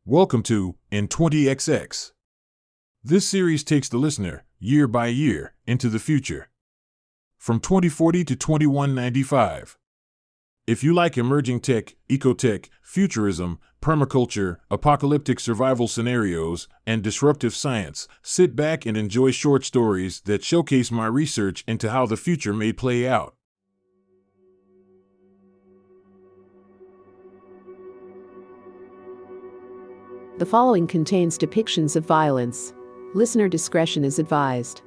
Welcome to In 20XX. This series takes the listener, year by year, into the future. From 2040 to 2195. If you like emerging tech, ecotech, futurism, perma-culture, apocalyptic survival scenarios, and disruptive science, sit back and enjoy short stories that showcase my research into how the future may play out. The following contains depictions of violence. Listener discretion is advised.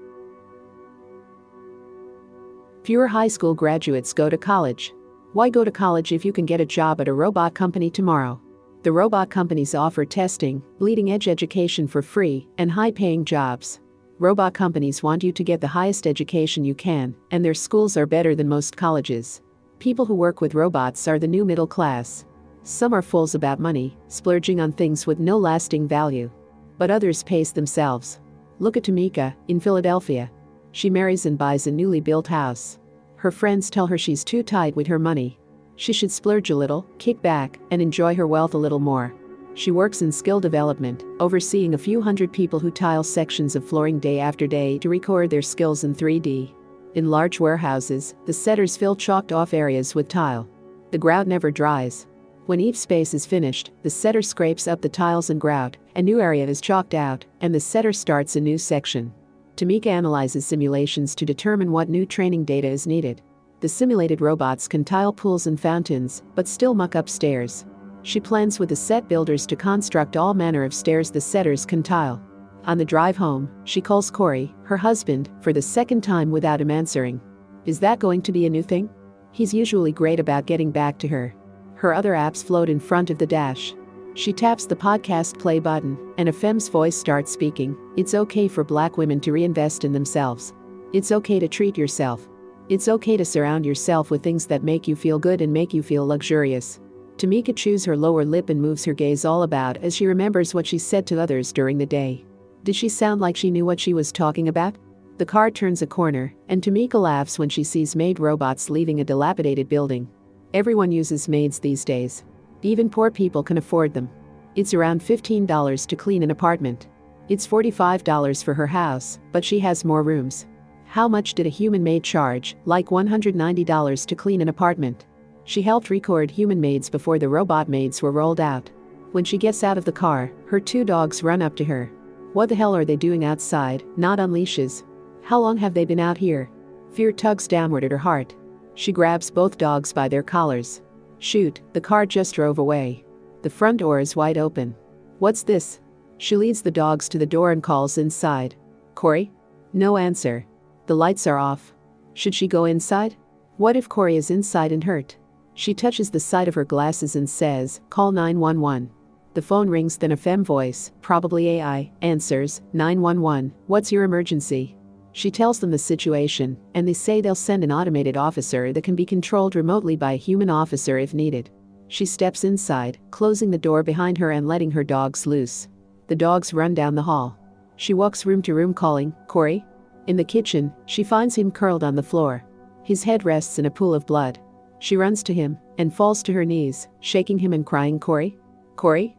Fewer high school graduates go to college. Why go to college if you can get a job at a robot company tomorrow? The robot companies offer testing, bleeding-edge education for free, and high-paying jobs. Robot companies want you to get the highest education you can, and their schools are better than most colleges. People who work with robots are the new middle class. Some are fools about money, splurging on things with no lasting value. But others pace themselves. Look at Tamika, in Philadelphia. She marries and buys a newly built house. Her friends tell her she's too tight with her money. She should splurge a little, kick back, and enjoy her wealth a little more. She works in skill development, overseeing a few hundred people who tile sections of flooring day after day to record their skills in 3D. In large warehouses, the setters fill chalked-off areas with tile. The grout never dries. When each space is finished, the setter scrapes up the tiles and grout, a new area is chalked out, and the setter starts a new section. Tamika analyzes simulations to determine what new training data is needed. The simulated robots can tile pools and fountains, but still muck up stairs. She plans with the set builders to construct all manner of stairs the setters can tile. On the drive home, she calls Corey, her husband, for the second time without him answering. Is that going to be a new thing? He's usually great about getting back to her. Her other apps float in front of the dash. She taps the podcast play button, and a femme's voice starts speaking. It's okay for Black women to reinvest in themselves. It's okay to treat yourself. It's okay to surround yourself with things that make you feel good and make you feel luxurious. Tamika chews her lower lip and moves her gaze all about as she remembers what she said to others during the day. Did she sound like she knew what she was talking about? The car turns a corner, and Tamika laughs when she sees maid robots leaving a dilapidated building. Everyone uses maids these days. Even poor people can afford them. It's around $15 to clean an apartment. It's $45 for her house, but she has more rooms. How much did a human maid charge? Like $190 to clean an apartment. She helped record human maids before the robot maids were rolled out. When she gets out of the car, her two dogs run up to her. What the hell are they doing outside, not on leashes? How long have they been out here? Fear tugs downward at her heart. She grabs both dogs by their collars. Shoot, the car just drove away. The front door is wide open. What's this? She leads the dogs to the door and calls inside. Corey? No answer. The lights are off. Should she go inside? What if Corey is inside and hurt? She touches the side of her glasses and says, call 911. The phone rings, then a femme voice, probably AI, answers, 911, what's your emergency? She tells them the situation, and they say they'll send an automated officer that can be controlled remotely by a human officer if needed. She steps inside, closing the door behind her and letting her dogs loose. The dogs run down the hall. She walks room to room calling, Corey? In the kitchen, she finds him curled on the floor. His head rests in a pool of blood. She runs to him and falls to her knees, shaking him and crying, Corey? Corey?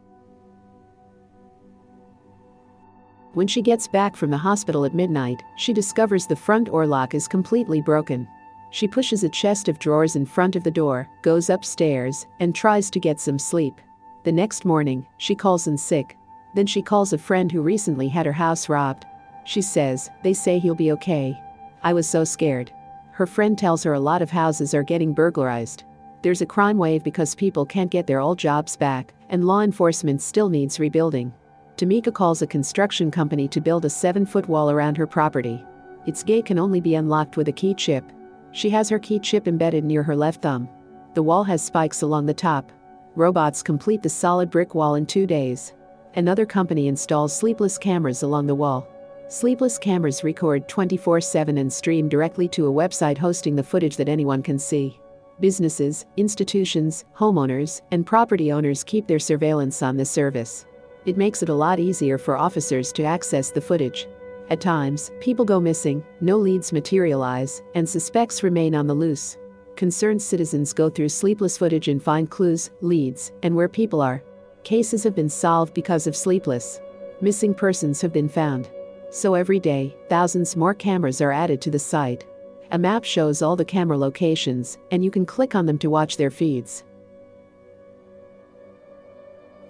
When she gets back from the hospital at midnight, she discovers the front door lock is completely broken. She pushes a chest of drawers in front of the door, goes upstairs, and tries to get some sleep. The next morning, she calls in sick. Then she calls a friend who recently had her house robbed. She says, they say he'll be okay. I was so scared. Her friend tells her a lot of houses are getting burglarized. There's a crime wave because people can't get their old jobs back, and law enforcement still needs rebuilding. Tamika calls a construction company to build a 7-foot wall around her property. Its gate can only be unlocked with a key chip. She has her key chip embedded near her left thumb. The wall has spikes along the top. Robots complete the solid brick wall in 2 days. Another company installs Sleepless cameras along the wall. Sleepless cameras record 24/7 and stream directly to a website hosting the footage that anyone can see. Businesses, institutions, homeowners, and property owners keep their surveillance on this service. It makes it a lot easier for officers to access the footage. At times, people go missing, no leads materialize, and suspects remain on the loose. Concerned citizens go through Sleepless footage and find clues, leads, and where people are. Cases have been solved because of Sleepless. Missing persons have been found. So every day, thousands more cameras are added to the site. A map shows all the camera locations, and you can click on them to watch their feeds.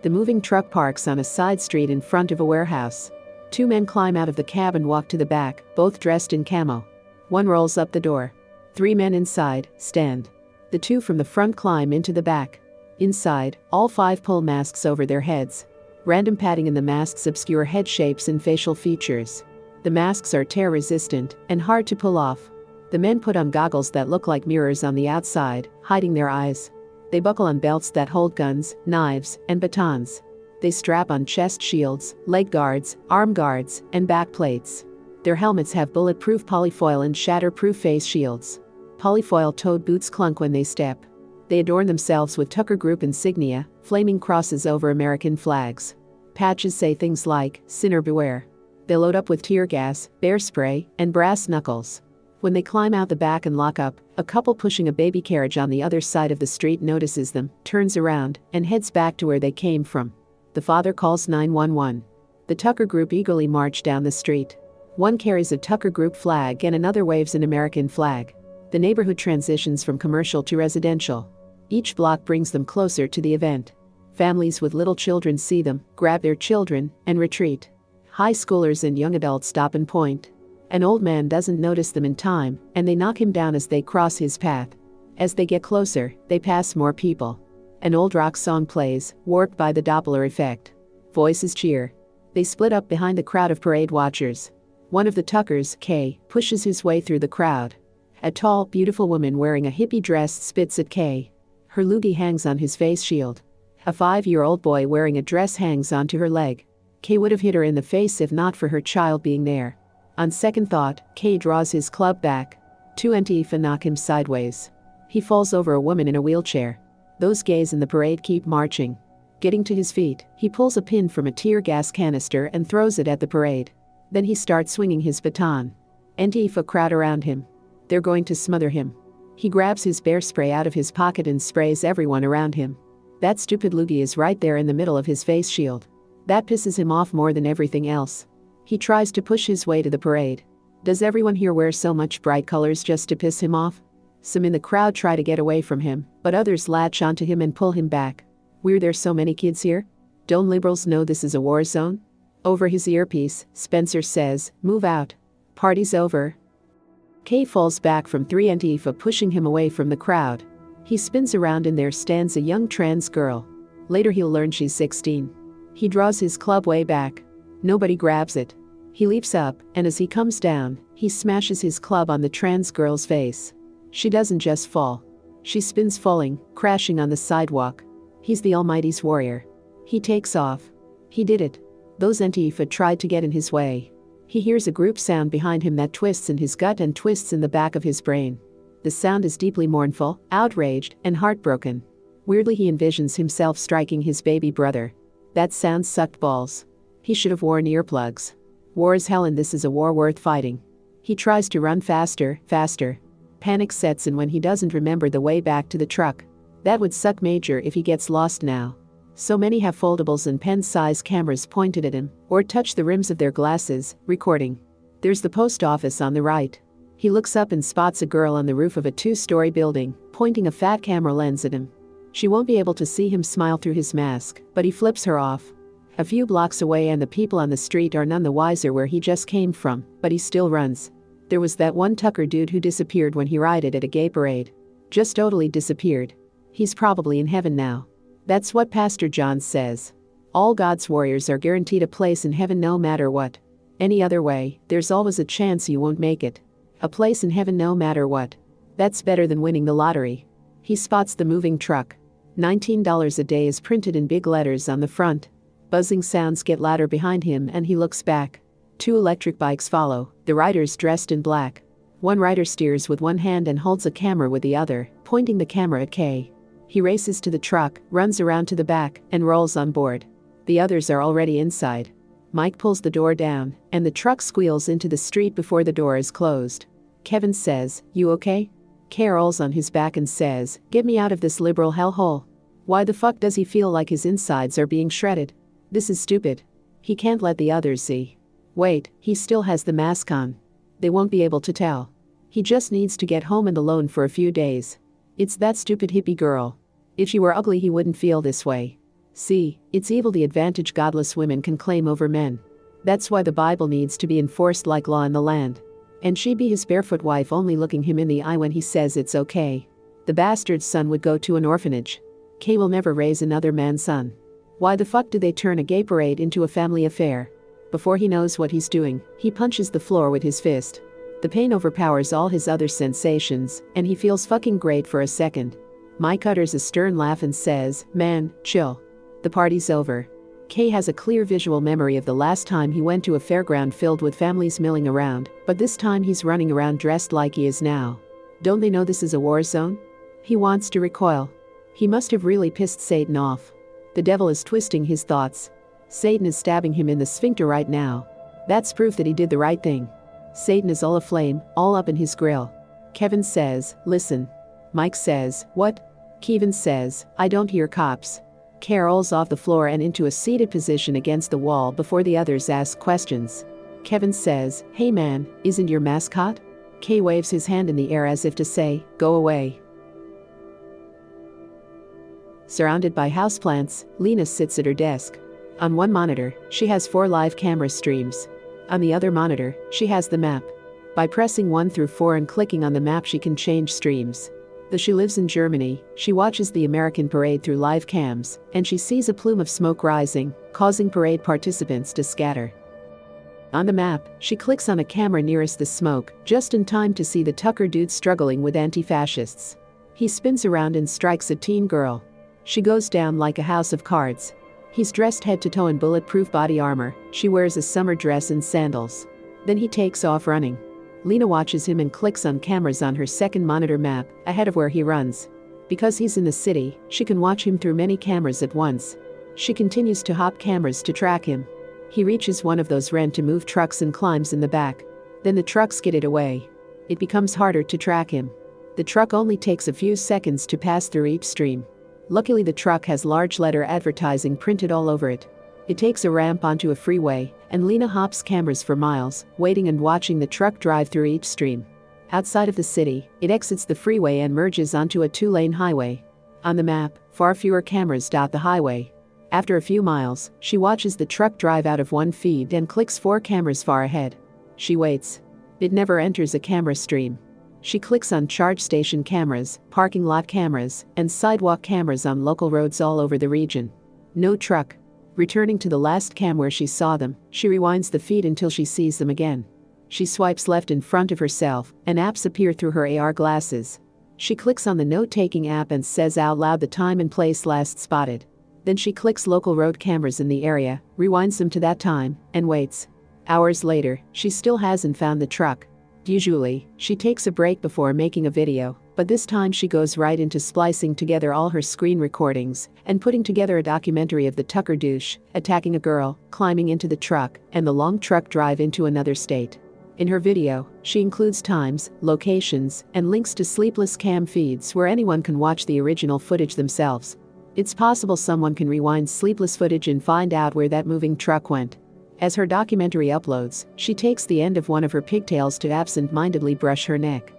The moving truck parks on a side street in front of a warehouse. Two men climb out of the cab and walk to the back, both dressed in camo. One rolls up the door. Three men inside stand. The two from the front climb into the back. Inside, all five pull masks over their heads. Random padding in the masks obscure head shapes and facial features. The masks are tear-resistant and hard to pull off. The men put on goggles that look like mirrors on the outside, hiding their eyes. They buckle on belts that hold guns, knives, and batons. They strap on chest shields, leg guards, arm guards, and back plates. Their helmets have bulletproof polyfoil and shatterproof face shields. Polyfoil-toed boots clunk when they step. They adorn themselves with Tucker Group insignia, flaming crosses over American flags. Patches say things like, "Sinner beware." They load up with tear gas, bear spray, and brass knuckles. When they climb out the back and lock up, a couple pushing a baby carriage on the other side of the street notices them, turns around, and heads back to where they came from. The father calls 911. The Tucker Group eagerly march down the street. One carries a Tucker Group flag and another waves an American flag. The neighborhood transitions from commercial to residential. Each block brings them closer to the event. Families with little children see them, grab their children, and retreat. High schoolers and young adults stop and point. An old man doesn't notice them in time, and they knock him down as they cross his path. As they get closer, they pass more people. An old rock song plays, warped by the Doppler effect. Voices cheer. They split up behind the crowd of parade watchers. One of the Tuckers, Kay, pushes his way through the crowd. A tall, beautiful woman wearing a hippie dress spits at Kay. Her loogie hangs on his face shield. A 5-year-old boy wearing a dress hangs onto her leg. Kay would have hit her in the face if not for her child being there. On second thought, Kay draws his club back. Two Antifa knock him sideways. He falls over a woman in a wheelchair. Those gays in the parade keep marching. Getting to his feet, he pulls a pin from a tear gas canister and throws it at the parade. Then he starts swinging his baton. Antifa crowd around him. They're going to smother him. He grabs his bear spray out of his pocket and sprays everyone around him. That stupid loogie is right there in the middle of his face shield. That pisses him off more than everything else. He tries to push his way to the parade. Does everyone here wear so much bright colors just to piss him off? Some in the crowd try to get away from him, but others latch onto him and pull him back. We're there so many kids here? Don't liberals know this is a war zone? Over his earpiece, Spencer says, "Move out. Party's over." Kay falls back from 3 Antifa pushing him away from the crowd. He spins around and there stands a young trans girl. Later he'll learn she's 16. He draws his club way back. Nobody grabs it. He leaps up, and as he comes down, he smashes his club on the trans girl's face. She doesn't just fall. She spins falling, crashing on the sidewalk. He's the Almighty's warrior. He takes off. He did it. Those Antifa tried to get in his way. He hears a group sound behind him that twists in his gut and twists in the back of his brain. The sound is deeply mournful, outraged, and heartbroken. Weirdly he envisions himself striking his baby brother. That sound sucked balls. He should have worn earplugs. War is hell and this is a war worth fighting. He tries to run faster, faster. Panic sets in when he doesn't remember the way back to the truck. That would suck major if he gets lost now. So many have foldables and pen-sized cameras pointed at him, or touch the rims of their glasses, recording. There's the post office on the right. He looks up and spots a girl on the roof of a 2-story building, pointing a fat camera lens at him. She won't be able to see him smile through his mask, but he flips her off. A few blocks away and the people on the street are none the wiser where he just came from, but he still runs. There was that one Tucker dude who disappeared when he rioted at a gay parade. Just totally disappeared. He's probably in heaven now. That's what Pastor John says. All God's warriors are guaranteed a place in heaven no matter what. Any other way, there's always a chance you won't make it. A place in heaven no matter what. That's better than winning the lottery. He spots the moving truck. $19 a day is printed in big letters on the front. Buzzing sounds get louder behind him and he looks back. 2 electric bikes follow, the riders dressed in black. One rider steers with one hand and holds a camera with the other, pointing the camera at Kay. He races to the truck, runs around to the back, and rolls on board. The others are already inside. Mike pulls the door down, and the truck squeals into the street before the door is closed. Kevin says, "You okay?" Kay rolls on his back and says, "Get me out of this liberal hellhole." Why the fuck does he feel like his insides are being shredded? This is stupid. He can't let the others see. Wait, he still has the mask on. They won't be able to tell. He just needs to get home and alone for a few days. It's that stupid hippie girl. If she were ugly he wouldn't feel this way. See, it's evil the advantage godless women can claim over men. That's why the Bible needs to be enforced like law in the land. And she be his barefoot wife only looking him in the eye when he says it's okay. The bastard's son would go to an orphanage. Kay will never raise another man's son. Why the fuck do they turn a gay parade into a family affair? Before he knows what he's doing, he punches the floor with his fist. The pain overpowers all his other sensations, and he feels fucking great for a second. Mike utters a stern laugh and says, "Man, chill. The party's over." Kay has a clear visual memory of the last time he went to a fairground filled with families milling around, but this time he's running around dressed like he is now. Don't they know this is a war zone? He wants to recoil. He must have really pissed Satan off. The devil is twisting his thoughts. Satan is stabbing him in the sphincter right now. That's proof that he did the right thing. Satan is all aflame, all up in his grill. Kevin says, "Listen." Mike says, "What?" Kevin says, "I don't hear cops." Kay rolls off the floor and into a seated position against the wall before the others ask questions. Kevin says, "Hey man, isn't your mask hot?" Kay waves his hand in the air as if to say, "Go away." Surrounded by houseplants, Lena sits at her desk. On one monitor, she has 4 live camera streams. On the other monitor, she has the map. By pressing 1 through 4 and clicking on the map she can change streams. Though she lives in Germany, she watches the American parade through live cams, and she sees a plume of smoke rising, causing parade participants to scatter. On the map, she clicks on a camera nearest the smoke, just in time to see the Tucker dude struggling with anti-fascists. He spins around and strikes a teen girl. She goes down like a house of cards. He's dressed head to toe in bulletproof body armor. She wears a summer dress and sandals. Then he takes off running. Lena watches him and clicks on cameras on her second monitor map, ahead of where he runs. Because he's in the city, she can watch him through many cameras at once. She continues to hop cameras to track him. He reaches one of those rent-to-move trucks and climbs in the back. Then the truck skidded away. It becomes harder to track him. The truck only takes a few seconds to pass through each stream. Luckily the truck has large letter advertising printed all over it. It takes a ramp onto a freeway, and Lena hops cameras for miles, waiting and watching the truck drive through each stream. Outside of the city, it exits the freeway and merges onto a 2-lane highway. On the map, far fewer cameras dot the highway. After a few miles, she watches the truck drive out of one feed and clicks 4 cameras far ahead. She waits. It never enters a camera stream. She clicks on charge station cameras, parking lot cameras, and sidewalk cameras on local roads all over the region. No truck. Returning to the last cam where she saw them, she rewinds the feed until she sees them again. She swipes left in front of herself, and apps appear through her AR glasses. She clicks on the note-taking app and says out loud the time and place last spotted. Then she clicks local road cameras in the area, rewinds them to that time, and waits. Hours later, she still hasn't found the truck. Usually, she takes a break before making a video, but this time she goes right into splicing together all her screen recordings and putting together a documentary of the Tucker douche attacking a girl, climbing into the truck, and the long truck drive into another state. In her video, she includes times, locations, and links to Sleepless cam feeds where anyone can watch the original footage themselves. It's possible someone can rewind Sleepless footage and find out where that moving truck went. As her documentary uploads, she takes the end of one of her pigtails to absent-mindedly brush her neck.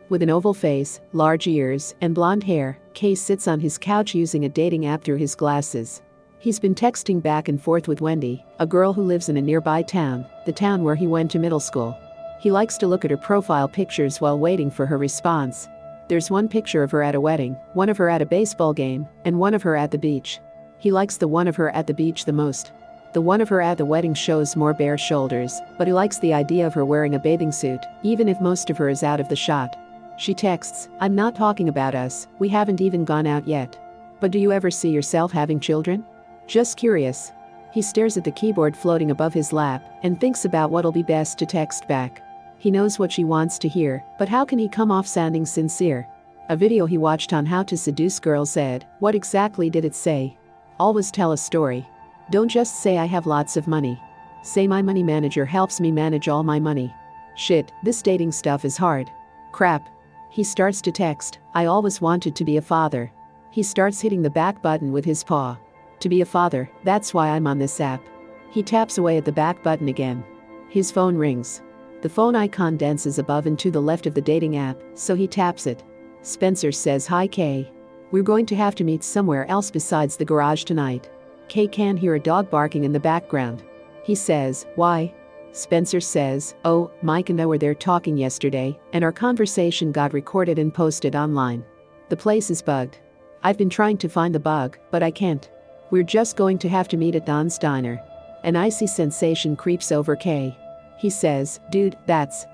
With an oval face, large ears, and blonde hair, Kay sits on his couch using a dating app through his glasses. He's been texting back and forth with Wendy, a girl who lives in a nearby town, the town where he went to middle school. He likes to look at her profile pictures while waiting for her response. There's one picture of her at a wedding, one of her at a baseball game, and one of her at the beach. He likes the one of her at the beach the most. The one of her at the wedding shows more bare shoulders, but he likes the idea of her wearing a bathing suit, even if most of her is out of the shot. She texts, "I'm not talking about us, we haven't even gone out yet. But do you ever see yourself having children? Just curious." He stares at the keyboard floating above his lap and thinks about what'll be best to text back. He knows what she wants to hear, but how can he come off sounding sincere? A video he watched on how to seduce girls said, what exactly did it say? Always tell a story. Don't just say I have lots of money. Say my money manager helps me manage all my money. Shit, this dating stuff is hard. Crap. He starts to text, "I always wanted to be a father." He starts hitting the back button with his paw. "To be a father, that's why I'm on this app." He taps away at the back button again. His phone rings. The phone icon dances above and to the left of the dating app, so he taps it. Spencer says, "Hi Kay. We're going to have to meet somewhere else besides the garage tonight." Kay can hear a dog barking in the background. He says, "Why?" Spencer says, "Oh, Mike and I were there talking yesterday, and our conversation got recorded and posted online. The place is bugged. I've been trying to find the bug, but I can't. We're just going to have to meet at Don's Diner." An icy sensation creeps over Kay. He says, "Dude, that's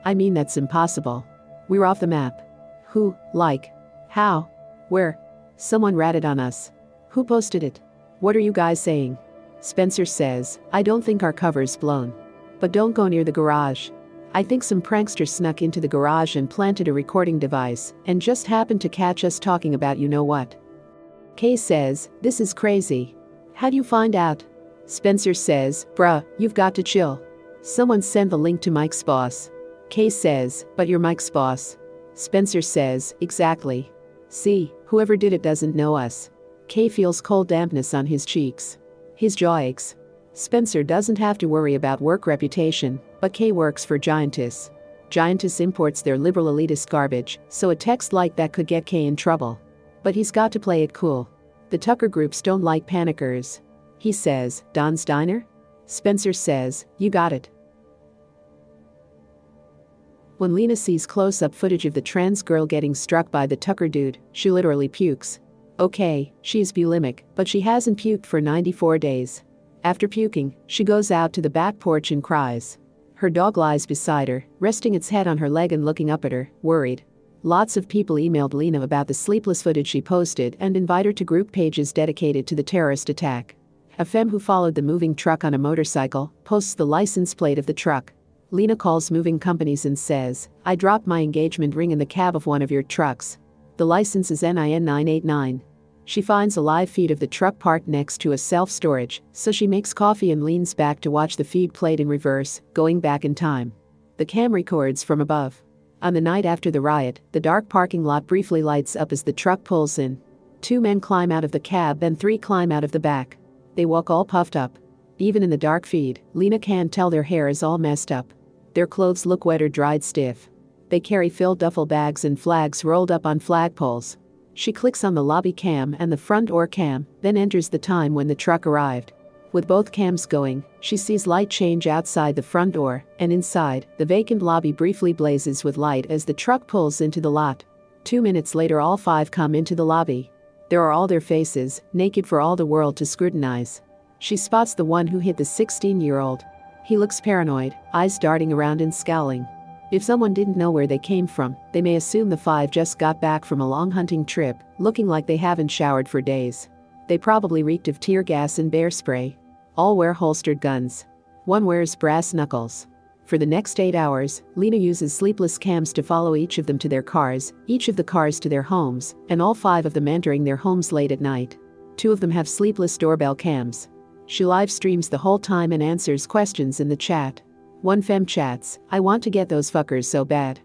impossible. We're off the map." "Who? Like? How? Where?" "Someone ratted on us." "Who posted it? What are you guys saying?" Spencer says, "I don't think our cover's blown. But don't go near the garage. I think some prankster snuck into the garage and planted a recording device and just happened to catch us talking about you know what." Kay says, "This is crazy. How'd you find out?" Spencer says, "Bruh, you've got to chill. Someone sent the link to Mike's boss." Kay says, "But you're Mike's boss." Spencer says, "Exactly. See, whoever did it doesn't know us." Kay feels cold dampness on his cheeks. His jaw aches. Spencer doesn't have to worry about work reputation, but Kay works for Giantess. Giantess imports their liberal elitist garbage, so a text like that could get Kay in trouble. But he's got to play it cool. The Tucker groups don't like panickers. He says, "Don's Diner?" Spencer says, "You got it." When Lena sees close-up footage of the trans girl getting struck by the Tucker dude, she literally pukes. Okay, she's bulimic, but she hasn't puked for 94 days. After puking, she goes out to the back porch and cries. Her dog lies beside her, resting its head on her leg and looking up at her, worried. Lots of people emailed Lena about the Sleepless footage she posted and invite her to group pages dedicated to the terrorist attack. A femme who followed the moving truck on a motorcycle posts the license plate of the truck. Lena calls moving companies and says, "I dropped my engagement ring in the cab of one of your trucks. The license is NIN 989. She finds a live feed of the truck parked next to a self-storage, so she makes coffee and leans back to watch the feed played in reverse, going back in time. The cam records from above. On the night after the riot, the dark parking lot briefly lights up as the truck pulls in. 2 men climb out of the cab, then 3 climb out of the back. They walk all puffed up. Even in the dark feed, Lena can tell their hair is all messed up. Their clothes look wet or dried stiff. They carry filled duffel bags and flags rolled up on flagpoles. She clicks on the lobby cam and the front door cam, then enters the time when the truck arrived. With both cams going, she sees light change outside the front door, and inside, the vacant lobby briefly blazes with light as the truck pulls into the lot. 2 minutes later, all 5 come into the lobby. There are all their faces, naked for all the world to scrutinize. She spots the one who hit the 16-year-old. He looks paranoid, eyes darting around and scowling. If someone didn't know where they came from, they may assume the 5 just got back from a long hunting trip, looking like they haven't showered for days. They probably reeked of tear gas and bear spray. All wear holstered guns. One wears brass knuckles. For the next 8 hours, Lena uses Sleepless cams to follow each of them to their cars, each of the cars to their homes, and all 5 of them entering their homes late at night. 2 of them have Sleepless doorbell cams. She live streams the whole time and answers questions in the chat. One femme chats, "I want to get those fuckers so bad."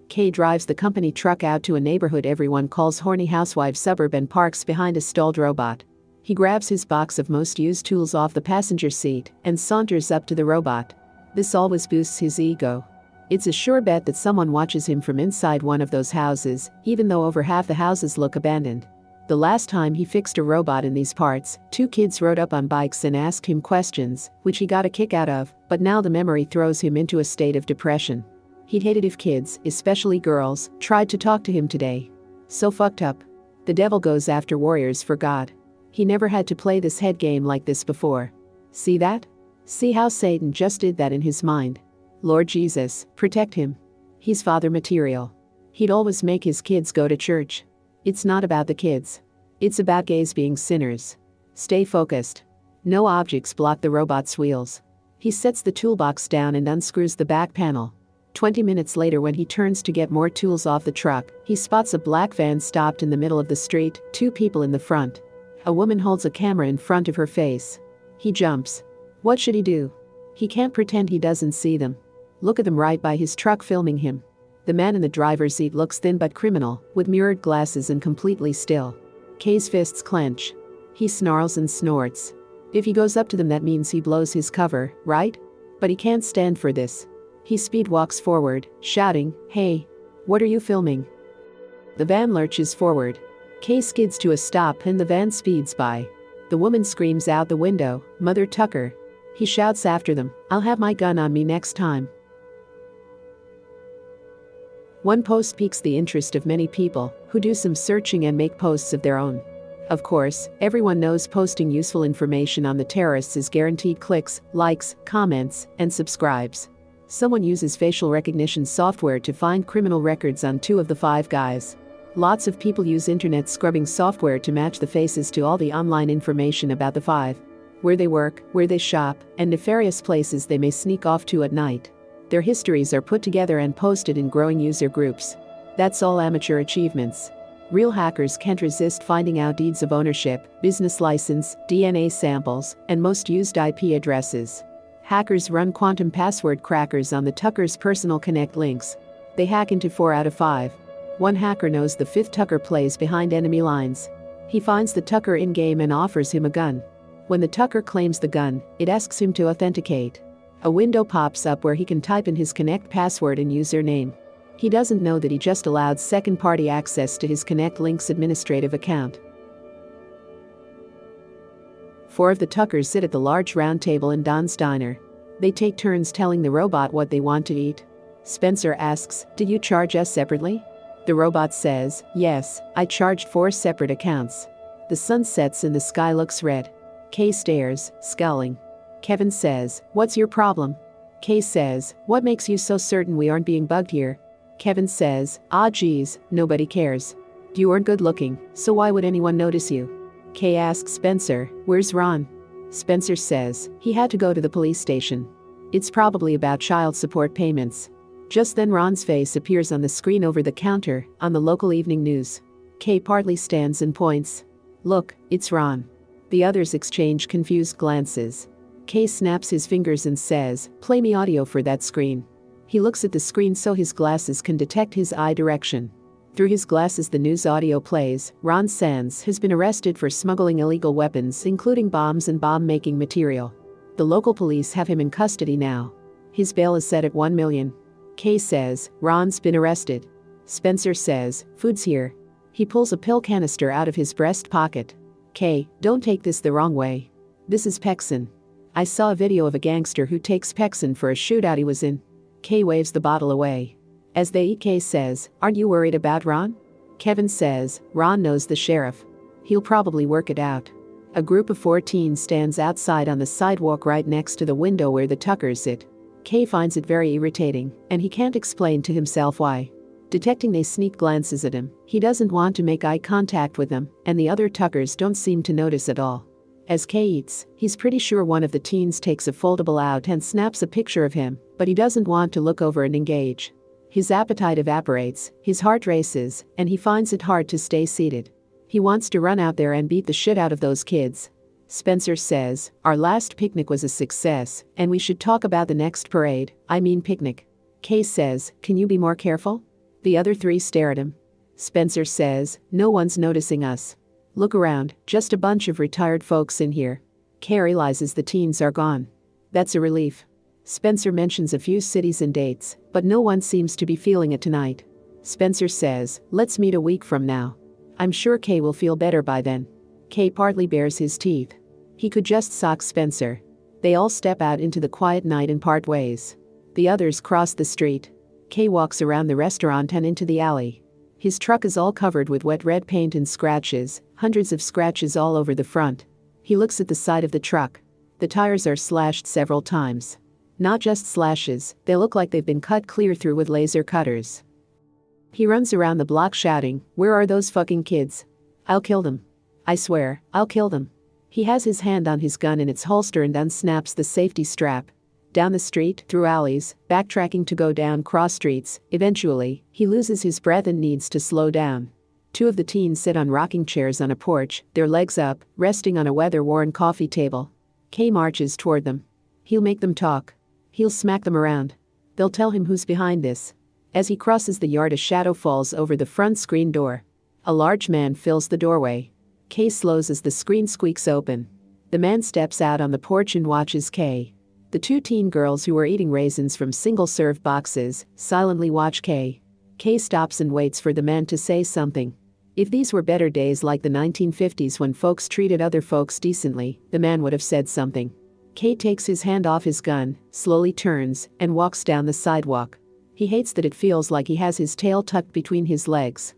Kay drives the company truck out to a neighborhood everyone calls Horny Housewife suburb and parks behind a stalled robot. He grabs his box of most used tools off the passenger seat and saunters up to the robot. This always boosts his ego. It's a sure bet that someone watches him from inside one of those houses, even though over half the houses look abandoned. The last time he fixed a robot in these parts, 2 kids rode up on bikes and asked him questions, which he got a kick out of, but now the memory throws him into a state of depression. He'd hate it if kids, especially girls, tried to talk to him today. So fucked up. The devil goes after warriors for God. He never had to play this head game like this before. See that? See how Satan just did that in his mind. Lord Jesus, protect him. He's father material. He'd always make his kids go to church. It's not about the kids. It's about gays being sinners. Stay focused. No objects block the robot's wheels. He sets the toolbox down and unscrews the back panel. 20 minutes later, when he turns to get more tools off the truck, he spots a black van stopped in the middle of the street, 2 people in the front. A woman holds a camera in front of her face. He jumps. What should he do? He can't pretend he doesn't see them. Look at them right by his truck filming him. The man in the driver's seat looks thin but criminal, with mirrored glasses and completely still. K's fists clench. He snarls and snorts. If he goes up to them, that means he blows his cover, right? But he can't stand for this. He speed walks forward, shouting, "Hey, what are you filming?" The van lurches forward. K skids to a stop and the van speeds by. The woman screams out the window, "Mother Tucker." He shouts after them, "I'll have my gun on me next time." One post piques the interest of many people, who do some searching and make posts of their own. Of course, everyone knows posting useful information on the terrorists is guaranteed clicks, likes, comments, and subscribes. Someone uses facial recognition software to find criminal records on 2 of the 5 guys. Lots of people use internet scrubbing software to match the faces to all the online information about the 5. Where they work, where they shop, and nefarious places they may sneak off to at night. Their histories are put together and posted in growing user groups. That's all amateur achievements. Real hackers can't resist finding out deeds of ownership, business license, DNA samples, and most used IP addresses. Hackers run quantum password crackers on the Tucker's personal Connect links. They hack into 4 out of 5. One hacker knows the 5th Tucker plays behind enemy lines. He finds the Tucker in-game and offers him a gun. When the Tucker claims the gun, it asks him to authenticate. A window pops up where he can type in his Connect password and username. He doesn't know that he just allowed second-party access to his Connect Link's administrative account. 4 of the Tuckers sit at the large round table in Don's diner. They take turns telling the robot what they want to eat. Spencer asks, "Did you charge us separately?" The robot says, "Yes, I charged 4 separate accounts." The sun sets and the sky looks red. Kay stares, scowling. Kevin says, "What's your problem?" Kay says, "What makes you so certain we aren't being bugged here?" Kevin says, "Ah geez, nobody cares. You aren't good looking, so why would anyone notice you?" Kay asks Spencer, "Where's Ron?" Spencer says, "He had to go to the police station. It's probably about child support payments." Just then Ron's face appears on the screen over the counter, on the local evening news. Kay partly stands and points. "Look, it's Ron." The others exchange confused glances. Kay snaps his fingers and says, "Play me audio for that screen." He looks at the screen so his glasses can detect his eye direction. Through his glasses the news audio plays. Ron Sands has been arrested for smuggling illegal weapons, including bombs and bomb-making material. The local police have him in custody now. His bail is set at $1 million. Kay says, "Ron's been arrested." Spencer says, "Food's here." He pulls a pill canister out of his breast pocket. "Kay, don't take this the wrong way. This is Pexin. I saw a video of a gangster who takes Pexin for a shootout he was in." Kay waves the bottle away. As they eat, Kay says, "Aren't you worried about Ron?" Kevin says, "Ron knows the sheriff. He'll probably work it out." A group of 4 teens stands outside on the sidewalk right next to the window where the Tuckers sit. Kay finds it very irritating, and he can't explain to himself why. Detecting they sneak glances at him, he doesn't want to make eye contact with them, and the other Tuckers don't seem to notice at all. As Kay eats, he's pretty sure one of the teens takes a foldable out and snaps a picture of him, but he doesn't want to look over and engage. His appetite evaporates, his heart races, and he finds it hard to stay seated. He wants to run out there and beat the shit out of those kids. Spencer says, "Our last picnic was a success, and we should talk about the next parade, picnic." Kay says, "Can you be more careful?" The other 3 stare at him. Spencer says, "No one's noticing us. Look around, just a bunch of retired folks in here." Kay realizes the teens are gone. That's a relief. Spencer mentions a few cities and dates, but no one seems to be feeling it tonight. Spencer says, "Let's meet a week from now. I'm sure Kay will feel better by then." Kay partly bares his teeth. He could just sock Spencer. They all step out into the quiet night and part ways. The others cross the street. Kay walks around the restaurant and into the alley. His truck is all covered with wet red paint and scratches, hundreds of scratches all over the front. He looks at the side of the truck. The tires are slashed several times. Not just slashes, they look like they've been cut clear through with laser cutters. He runs around the block shouting, "Where are those fucking kids? I'll kill them. I swear, I'll kill them." He has his hand on his gun in its holster and unsnaps the safety strap. Down the street, through alleys, backtracking to go down cross streets, eventually, he loses his breath and needs to slow down. 2 of the teens sit on rocking chairs on a porch, their legs up, resting on a weather-worn coffee table. Kay marches toward them. He'll make them talk. He'll smack them around. They'll tell him who's behind this. As he crosses the yard, a shadow falls over the front screen door. A large man fills the doorway. Kay slows as the screen squeaks open. The man steps out on the porch and watches Kay. The two teen girls who are eating raisins from single-serve boxes silently watch Kay. Kay stops and waits for the man to say something. If these were better days like the 1950s when folks treated other folks decently, the man would have said something. Kay takes his hand off his gun, slowly turns, and walks down the sidewalk. He hates that it feels like he has his tail tucked between his legs.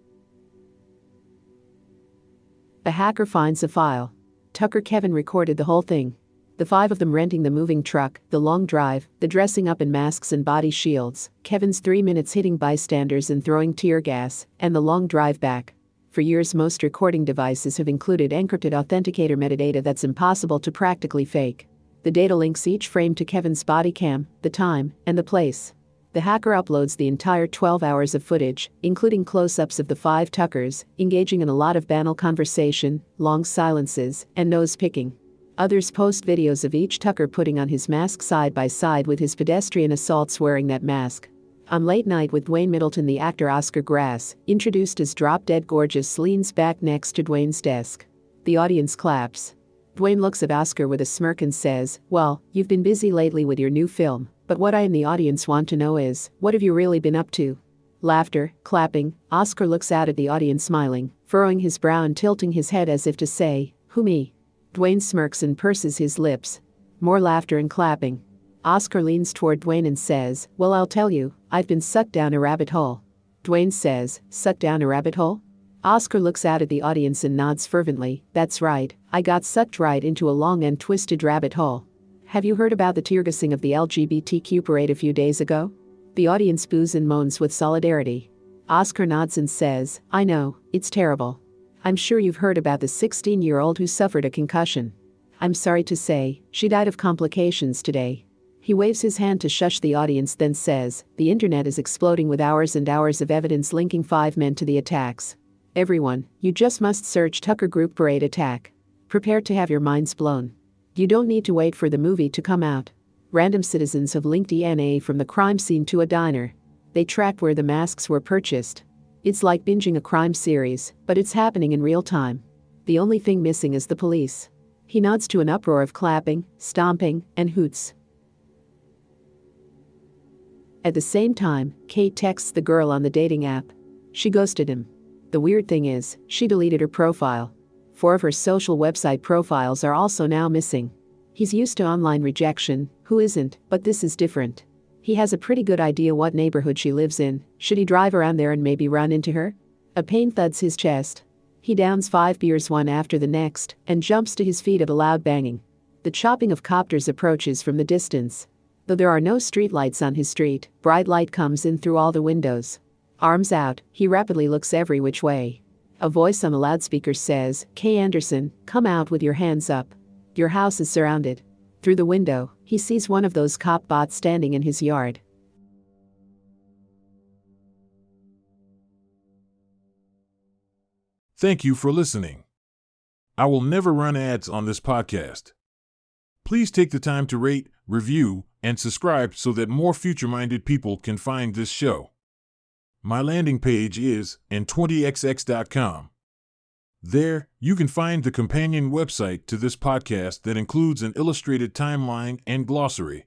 A hacker finds a file. Tucker Kevin recorded the whole thing. The five of them renting the moving truck, the long drive, the dressing up in masks and body shields, Kevin's 3 minutes hitting bystanders and throwing tear gas, and the long drive back. For years, most recording devices have included encrypted authenticator metadata that's impossible to practically fake. The data links each frame to Kevin's body cam, the time, and the place. The hacker uploads the entire 12 hours of footage, including close-ups of the five Tuckers, engaging in a lot of banal conversation, long silences, and nose-picking. Others post videos of each Tucker putting on his mask side by side with his pedestrian assaults wearing that mask. On Late Night with Dwayne Middleton, the actor Oscar Grass, introduced as drop-dead gorgeous, leans back next to Dwayne's desk. The audience claps. Dwayne looks at Oscar with a smirk and says, "Well, you've been busy lately with your new film, but what I and the audience want to know is, what have you really been up to?" Laughter, clapping. Oscar looks out at the audience smiling, furrowing his brow and tilting his head as if to say, "Who, me?" Dwayne smirks and purses his lips. More laughter and clapping. Oscar leans toward Dwayne and says, "Well, I'll tell you, I've been sucked down a rabbit hole." Dwayne says, "Sucked down a rabbit hole?" Oscar looks out at the audience and nods fervently. "That's right, I got sucked right into a long and twisted rabbit hole. Have you heard about the tear-gassing of the LGBTQ parade a few days ago?" The audience boos and moans with solidarity. Oscar nods and says, "I know, it's terrible. I'm sure you've heard about the 16-year-old who suffered a concussion. I'm sorry to say, she died of complications today." He waves his hand to shush the audience, then says, "The internet is exploding with hours and hours of evidence linking 5 men to the attacks. Everyone, you just must search Tucker Group Parade Attack. Prepare to have your minds blown. You don't need to wait for the movie to come out. Random citizens have linked DNA from the crime scene to a diner. They tracked where the masks were purchased. It's like binging a crime series, but it's happening in real time. The only thing missing is the police." He nods to an uproar of clapping, stomping, and hoots. At the same time, Kate texts the girl on the dating app. She ghosted him. The weird thing is, she deleted her profile. 4 of her social website profiles are also now missing. He's used to online rejection, who isn't, but this is different. He has a pretty good idea what neighborhood she lives in. Should he drive around there and maybe run into her? A pain thuds his chest. He downs 5 beers one after the next, and jumps to his feet at a loud banging. The chopping of copters approaches from the distance. Though there are no streetlights on his street, bright light comes in through all the windows. Arms out, he rapidly looks every which way. A voice on a loudspeaker says, "Kay Anderson, come out with your hands up. Your house is surrounded." Through the window, he sees one of those cop bots standing in his yard. Thank you for listening. I will never run ads on this podcast. Please take the time to rate, review, and subscribe so that more future-minded people can find this show. My landing page is n20xx.com. There, you can find the companion website to this podcast that includes an illustrated timeline and glossary.